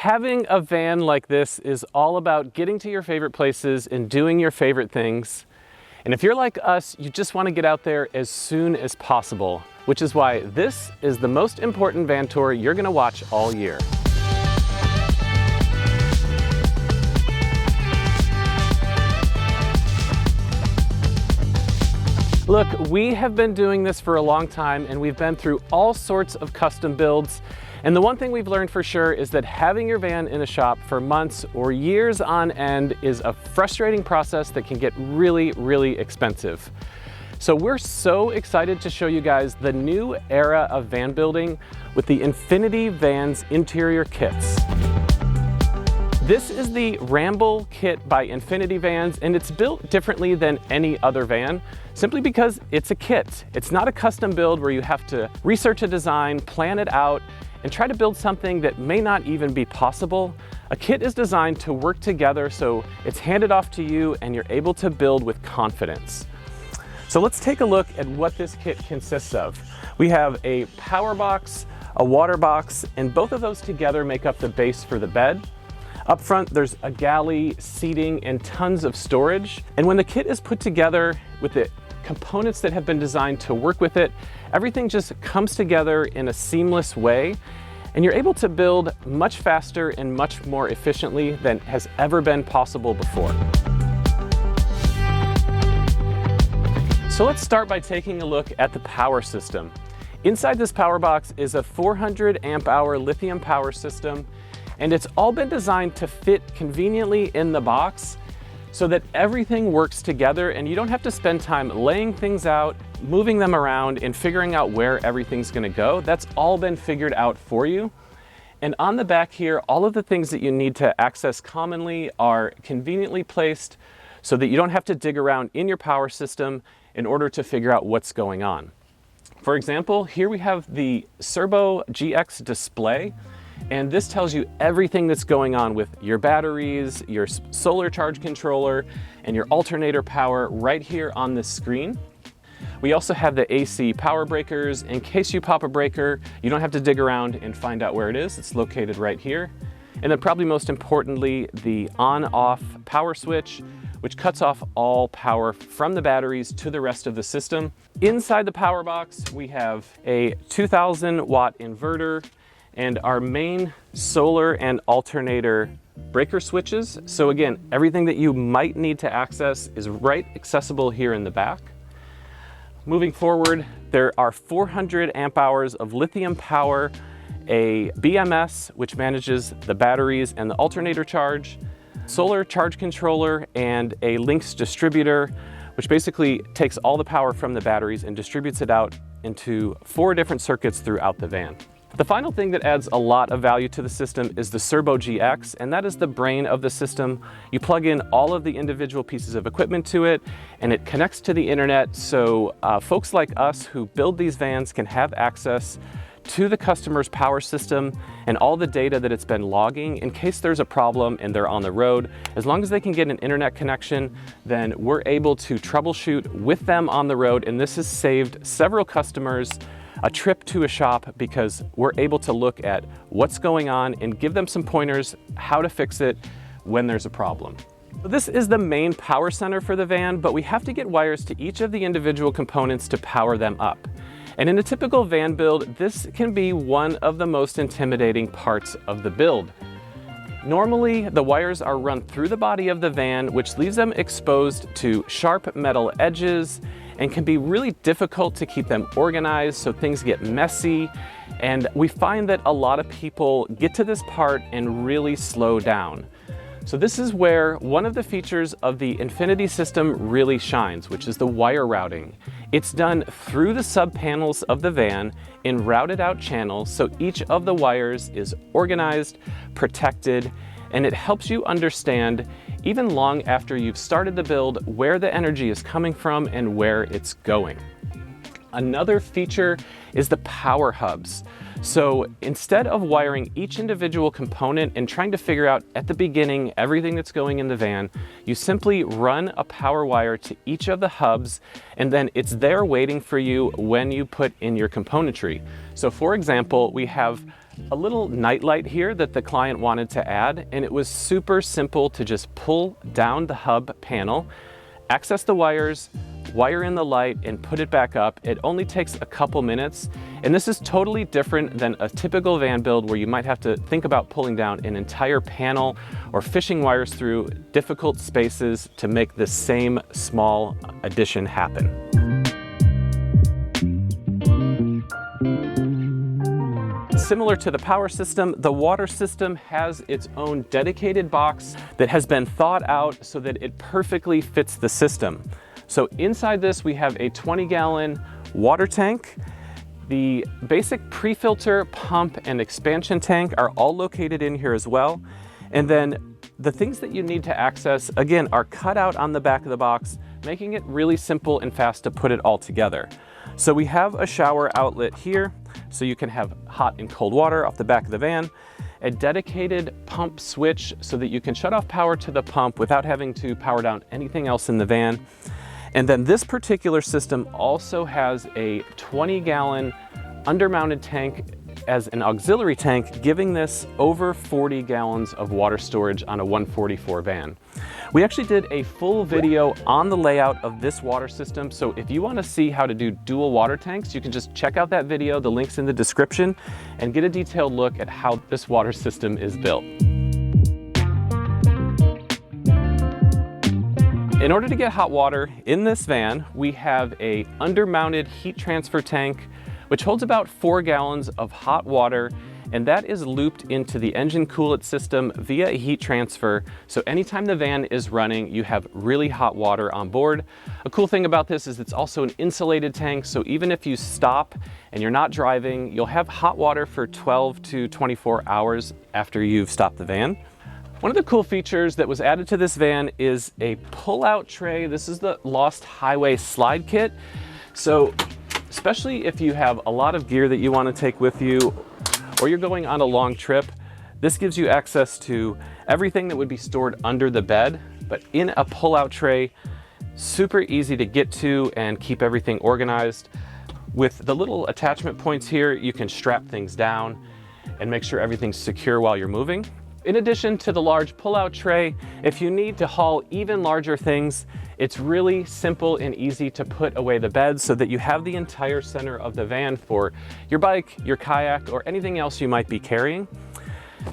Having a van like this is all about getting to your favorite places and doing your favorite things. And if you're like us, you just want to get out there as soon as possible, which is why this is the most important van tour you're going to watch all year. Look, we have been doing this for a long time and we've been through all sorts of custom builds. And the one thing we've learned for sure is that having your van in a shop for months or years on end is a frustrating process that can get really, really expensive. So we're so excited to show you guys the new era of van building with the Infinity Vans interior kits. This is the Ramble Kit by Infinity Vans, and it's built differently than any other van, simply because it's a kit. It's not a custom build where you have to research a design, plan it out, and try to build something that may not even be possible. A kit is designed to work together so it's handed off to you and you're able to build with confidence. So let's take a look at what this kit consists of. We have a power box, a water box, and both of those together make up the base for the bed. Up front, there's a galley, seating, and tons of storage. And when the kit is put together with the components that have been designed to work with it, everything just comes together in a seamless way, and you're able to build much faster and much more efficiently than has ever been possible before. So let's start by taking a look at the power system. Inside this power box is a 400 amp hour lithium power system, and it's all been designed to fit conveniently in the box so that everything works together and you don't have to spend time laying things out, moving them around, and figuring out where everything's gonna go. That's all been figured out for you. And on the back here, all of the things that you need to access commonly are conveniently placed so that you don't have to dig around in your power system in order to figure out what's going on. For example, here we have the Serbo GX display. And this tells you everything that's going on with your batteries, your solar charge controller, and your alternator power right here on the screen. We also have the AC power breakers. In case you pop a breaker, you don't have to dig around and find out where it is. It's located right here. And then probably most importantly, the on-off power switch, which cuts off all power from the batteries to the rest of the system. Inside the power box, we have a 2000 watt inverter, and our main solar and alternator breaker switches. So again, everything that you might need to access is right accessible here in the back. Moving forward, there are 400 amp hours of lithium power, a BMS, which manages the batteries and the alternator charge, solar charge controller, and a Lynx distributor, which basically takes all the power from the batteries and distributes it out into 4 different circuits throughout the van. The final thing that adds a lot of value to the system is the Serbo GX, and that is the brain of the system. You plug in all of the individual pieces of equipment to it, and it connects to the internet, so folks like us who build these vans can have access to the customer's power system and all the data that it's been logging in case there's a problem and they're on the road. As long as they can get an internet connection, then we're able to troubleshoot with them on the road, and this has saved several customers a trip to a shop because we're able to look at what's going on and give them some pointers how to fix it when there's a problem. This is the main power center for the van, but we have to get wires to each of the individual components to power them up. And in a typical van build, this can be one of the most intimidating parts of the build. Normally, the wires are run through the body of the van, which leaves them exposed to sharp metal edges and can be really difficult to keep them organized, so things get messy. And we find that a lot of people get to this part and really slow down. So this is where one of the features of the Infinity system really shines, which is the wire routing. It's done through the sub panels of the van in routed out channels, so each of the wires is organized, protected, and it helps you understand, even long after you've started the build, where the energy is coming from and where it's going. Another feature is the power hubs. So instead of wiring each individual component and trying to figure out at the beginning everything that's going in the van, you simply run a power wire to each of the hubs, and then it's there waiting for you when you put in your componentry. So for example, we have a little night light here that the client wanted to add, and it was super simple to just pull down the hub panel, access the wires, wire in the light, and put it back up. It only takes a couple minutes, and this is totally different than a typical van build where you might have to think about pulling down an entire panel or fishing wires through difficult spaces to make the same small addition happen. Similar to the power system, the water system has its own dedicated box that has been thought out so that it perfectly fits the system. So inside this, we have a 20-gallon water tank. The basic pre-filter, pump, and expansion tank are all located in here as well. And then the things that you need to access, again, are cut out on the back of the box, making it really simple and fast to put it all together. So we have a shower outlet here, so you can have hot and cold water off the back of the van, a dedicated pump switch so that you can shut off power to the pump without having to power down anything else in the van. And then this particular system also has a 20-gallon undermounted tank as an auxiliary tank, giving this over 40 gallons of water storage on a 144 van. We actually did a full video on the layout of this water system, so if you want to see how to do dual water tanks, you can just check out that video, the link's in the description, and get a detailed look at how this water system is built. In order to get hot water in this van, we have a undermounted heat transfer tank which holds about 4 gallons of hot water, and that is looped into the engine coolant system via a heat transfer. So anytime the van is running, you have really hot water on board. A cool thing about this is it's also an insulated tank, so even if you stop and you're not driving, you'll have hot water for 12 to 24 hours after you've stopped the van. One of the cool features that was added to this van is a pull-out tray. This is the Lost Highway slide kit. So especially if you have a lot of gear that you want to take with you, or you're going on a long trip, this gives you access to everything that would be stored under the bed, but in a pull-out tray. Super easy to get to and keep everything organized. With the little attachment points here, you can strap things down and make sure everything's secure while you're moving. In addition to the large pull-out tray, if you need to haul even larger things, it's really simple and easy to put away the bed so that you have the entire center of the van for your bike, your kayak, or anything else you might be carrying.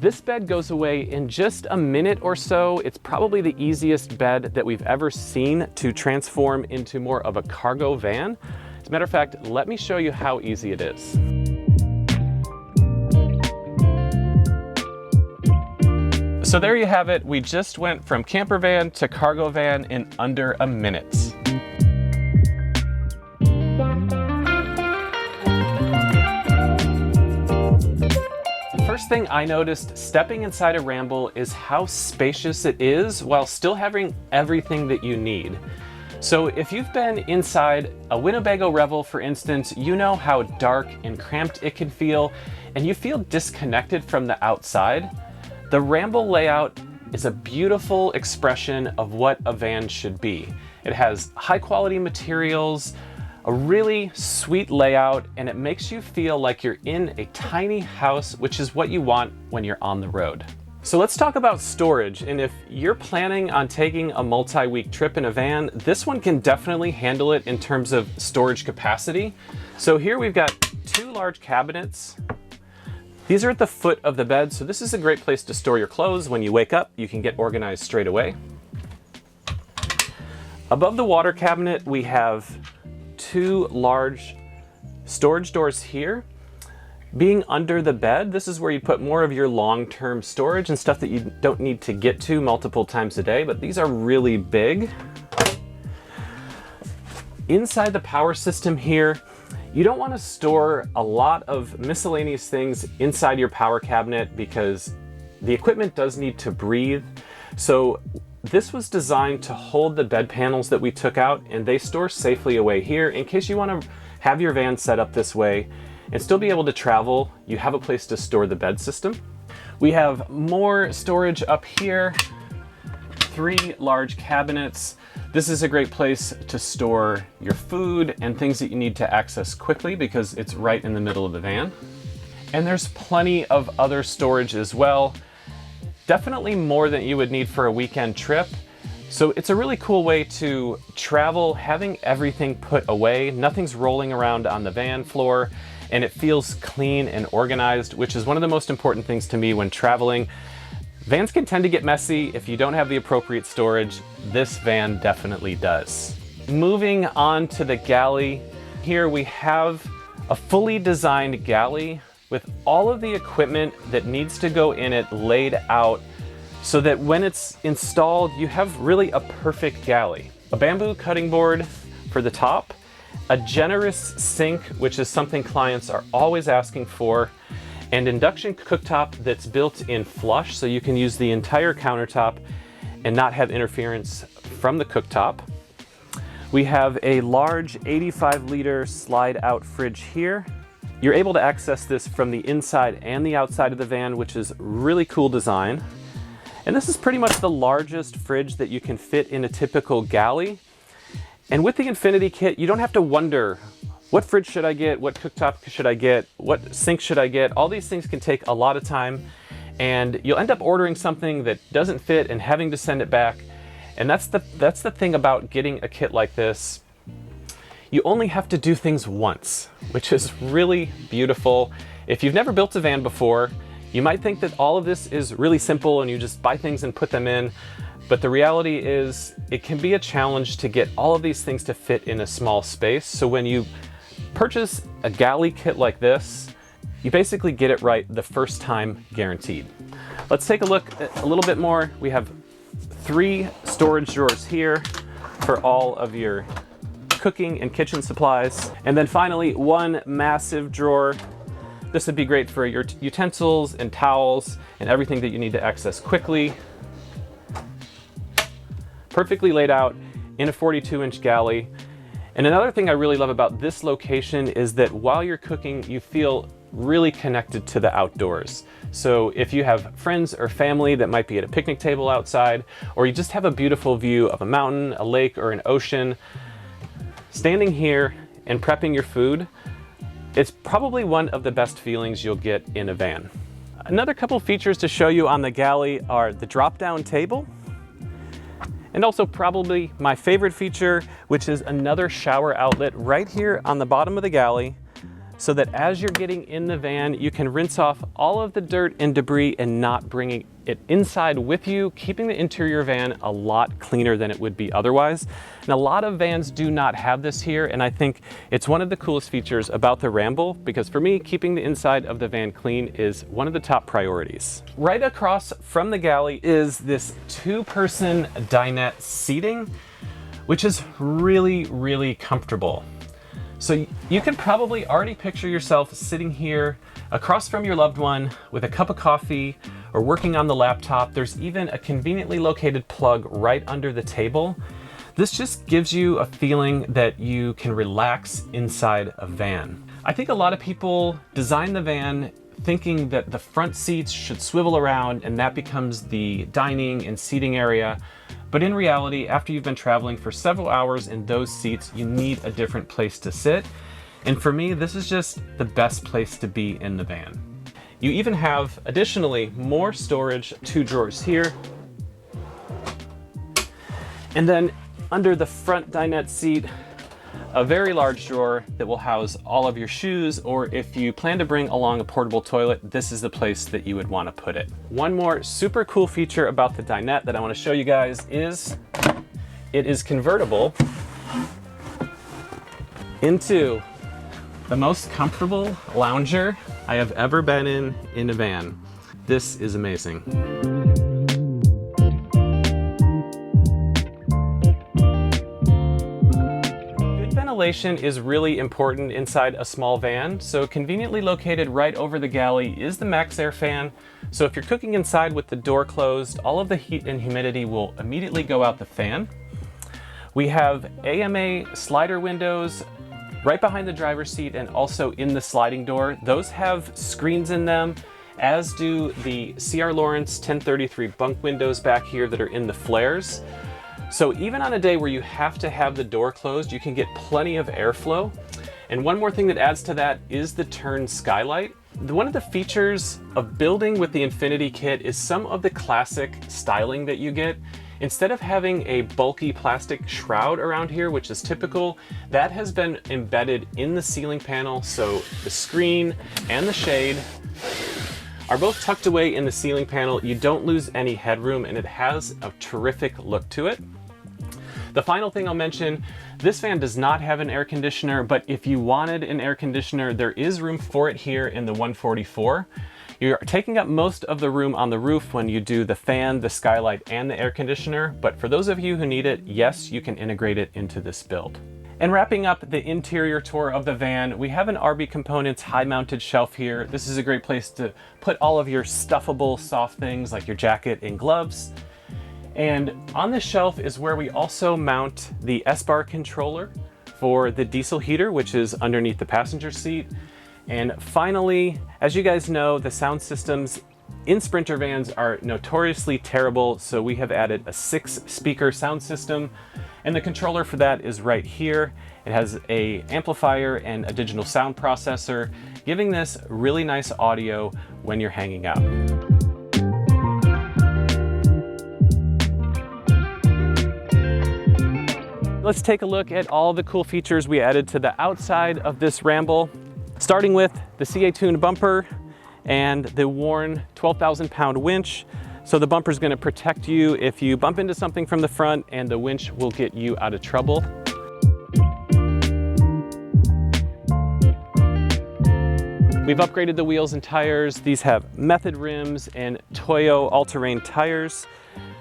This bed goes away in just a minute or so. It's probably the easiest bed that we've ever seen to transform into more of a cargo van. As a matter of fact, let me show you how easy it is. So there you have it. We just went from camper van to cargo van in under a minute. The first thing I noticed stepping inside a Ramble is how spacious it is while still having everything that you need. So if you've been inside a Winnebago Revel, for instance, you know how dark and cramped it can feel, and you feel disconnected from the outside. The Ramble layout is a beautiful expression of what a van should be. It has high quality materials, a really sweet layout, and it makes you feel like you're in a tiny house, which is what you want when you're on the road. So let's talk about storage. And if you're planning on taking a multi-week trip in a van, this one can definitely handle it in terms of storage capacity. So here we've got 2 large cabinets. These are at the foot of the bed, so this is a great place to store your clothes. When you wake up, you can get organized straight away. Above the water cabinet, we have 2 large storage doors here. Being under the bed, this is where you put more of your long-term storage and stuff that you don't need to get to multiple times a day, but these are really big. Inside the power system here, you don't want to store a lot of miscellaneous things inside your power cabinet because the equipment does need to breathe. So this was designed to hold the bed panels that we took out, and they store safely away here in case you want to have your van set up this way and still be able to travel. You have a place to store the bed system. We have more storage up here, 3 large cabinets. This is a great place to store your food and things that you need to access quickly because it's right in the middle of the van. And there's plenty of other storage as well. Definitely more than you would need for a weekend trip. So it's a really cool way to travel, having everything put away. Nothing's rolling around on the van floor, and it feels clean and organized, which is one of the most important things to me when traveling. Vans can tend to get messy if you don't have the appropriate storage. This van definitely does. Moving on to the Galley. Here we have a fully designed Galley with all of the equipment that needs to go in it laid out so that when it's installed, you have really a perfect Galley. A bamboo cutting board for the top, a generous sink, which is something clients are always asking for, and induction cooktop that's built in flush, so you can use the entire countertop and not have interference from the cooktop. We have a large 85-liter slide-out fridge here. You're able to access this from the inside and the outside of the van, which is really cool design. And this is pretty much the largest fridge that you can fit in a typical Galley. And with the Infinity Kit, you don't have to wonder, what fridge should I get? What cooktop should I get? What sink should I get? All these things can take a lot of time, and you'll end up ordering something that doesn't fit and having to send it back. And that's the thing about getting a kit like this. You only have to do things once, which is really beautiful. If you've never built a van before, you might think that all of this is really simple and you just buy things and put them in. But the reality is it can be a challenge to get all of these things to fit in a small space. So when you purchase a Galley kit like this, you basically get it right the first time, guaranteed. Let's take a look at a little bit more. We have 3 storage drawers here for all of your cooking and kitchen supplies. And then finally, 1 massive drawer. This would be great for your utensils and towels and everything that you need to access quickly. Perfectly laid out in a 42-inch Galley. And another thing I really love about this location is that while you're cooking, you feel really connected to the outdoors. So if you have friends or family that might be at a picnic table outside, or you just have a beautiful view of a mountain, a lake, or an ocean, standing here and prepping your food, it's probably one of the best feelings you'll get in a van. Another couple features to show you on the Galley are the drop-down table, and also probably my favorite feature, which is another shower outlet right here on the bottom of the Galley, so that as you're getting in the van, you can rinse off all of the dirt and debris and not bringing it inside with you, keeping the interior van a lot cleaner than it would be otherwise. And a lot of vans do not have this here, and I think it's one of the coolest features about the Ramble, because for me, keeping the inside of the van clean is one of the top priorities. Right across from the Galley is this 2-person dinette seating, which is really, really comfortable. So you can probably already picture yourself sitting here across from your loved one with a cup of coffee or working on the laptop. There's even a conveniently located plug right under the table. This just gives you a feeling that you can relax inside a van. I think a lot of people design the van thinking that the front seats should swivel around and that becomes the dining and seating area. But in reality, after you've been traveling for several hours in those seats, you need a different place to sit. And for me, this is just the best place to be in the van. You even have, additionally, more storage, 2 drawers here. And then under the front dinette seat, a very large drawer that will house all of your shoes, or if you plan to bring along a portable toilet, this is the place that you would want to put it. One more super cool feature about the dinette that I want to show you guys is it is convertible into the most comfortable lounger I have ever been in a van. This is amazing. Ventilation is really important inside a small van, so conveniently located right over the Galley is the MaxxAir fan. So if you're cooking inside with the door closed, all of the heat and humidity will immediately go out the fan. We have AMA slider windows right behind the driver's seat and also in the sliding door. Those have screens in them, as do the C.R. Lawrence 1033 bunk windows back here that are in the flares. So even on a day where you have to have the door closed, you can get plenty of airflow. And one more thing that adds to that is the turn skylight. One of the features of building with the Infinity Kit is some of the classic styling that you get. Instead of having a bulky plastic shroud around here, which is typical, that has been embedded in the ceiling panel, so the screen and the shade are both tucked away in the ceiling panel. You don't lose any headroom, and it has a terrific look to it. The final thing I'll mention, this fan does not have an air conditioner, but if you wanted an air conditioner, there is room for it here in the 144. You're taking up most of the room on the roof when you do the fan, the skylight, and the air conditioner, but for those of you who need it, yes, you can integrate it into this build. And wrapping up the interior tour of the van, we have an RB Components high-mounted shelf here. This is a great place to put all of your stuffable soft things like your jacket and gloves. And on this shelf is where we also mount the S-Bar controller for the diesel heater, which is underneath the passenger seat. And finally, as you guys know, the sound systems in Sprinter vans are notoriously terrible, so we have added a 6-speaker sound system, and the controller for that is right here. It has an amplifier and a digital sound processor, giving this really nice audio when you're hanging out. Let's take a look at all the cool features we added to the outside of this Ramble, starting with the CA-tuned bumper and the worn 12,000-pound winch. So the bumper is going to protect you if you bump into something from the front, and the winch will get you out of trouble. We've upgraded the wheels and tires. These have Method rims and Toyo all-terrain tires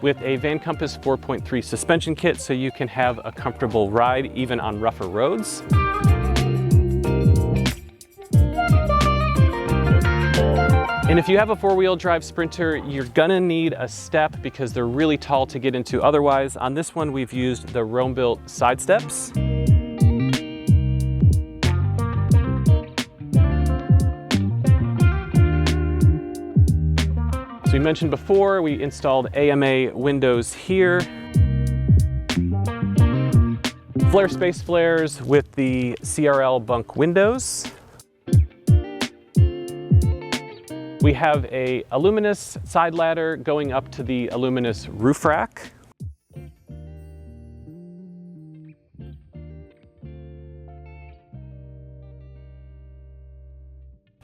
with a Van Compass 4.3 suspension kit, so you can have a comfortable ride even on rougher roads. And if you have a 4-wheel drive Sprinter, you're gonna need a step because they're really tall to get into otherwise. On this one, we've used the Rome-built side steps. We mentioned before, we installed AMA windows here. Flare space flares with the CRL bunk windows. We have a aluminous side ladder going up to the aluminous roof rack.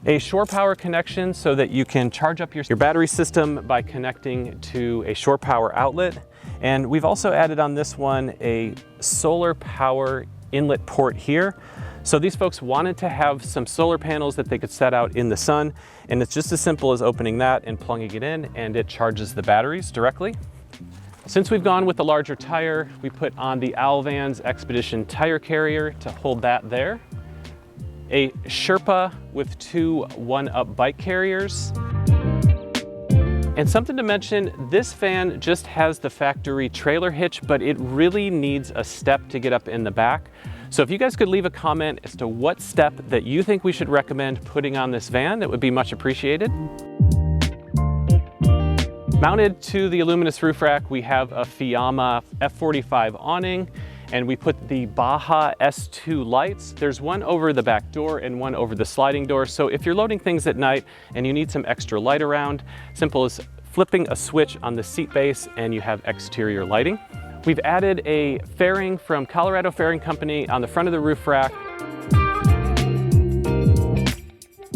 A shore power connection so that you can charge up your battery system by connecting to a shore power outlet. And we've also added on this one a solar power inlet port here. So these folks wanted to have some solar panels that they could set out in the sun, and it's just as simple as opening that and plugging it in, and it charges the batteries directly. Since we've gone with the larger tire, we put on the Alvan's Expedition tire carrier to hold that there. A Sherpa with 2 1-up bike carriers. And something to mention, this van just has the factory trailer hitch, but it really needs a step to get up in the back. So if you guys could leave a comment as to what step that you think we should recommend putting on this van, that would be much appreciated. Mounted to the aluminous roof rack, we have a Fiamma F45 awning, and we put the Baja S2 lights. There's one over the back door and one over the sliding door. So if you're loading things at night and you need some extra light around, simple as flipping a switch on the seat base and you have exterior lighting. We've added a fairing from Colorado Fairing Company on the front of the roof rack.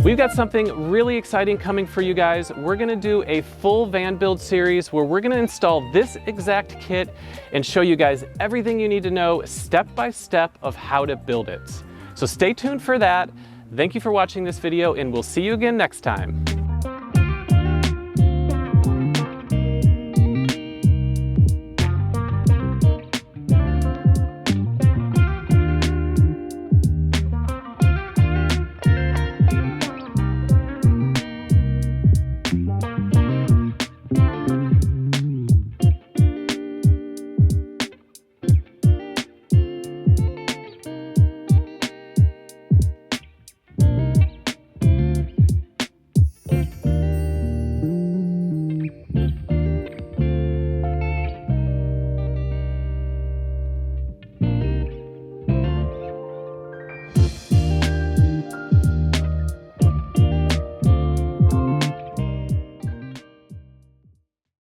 We've got something really exciting coming for you guys. We're gonna do a full van build series where we're gonna install this exact kit and show you guys everything you need to know step by step of how to build it. So stay tuned for that. Thank you for watching this video, and we'll see you again next time.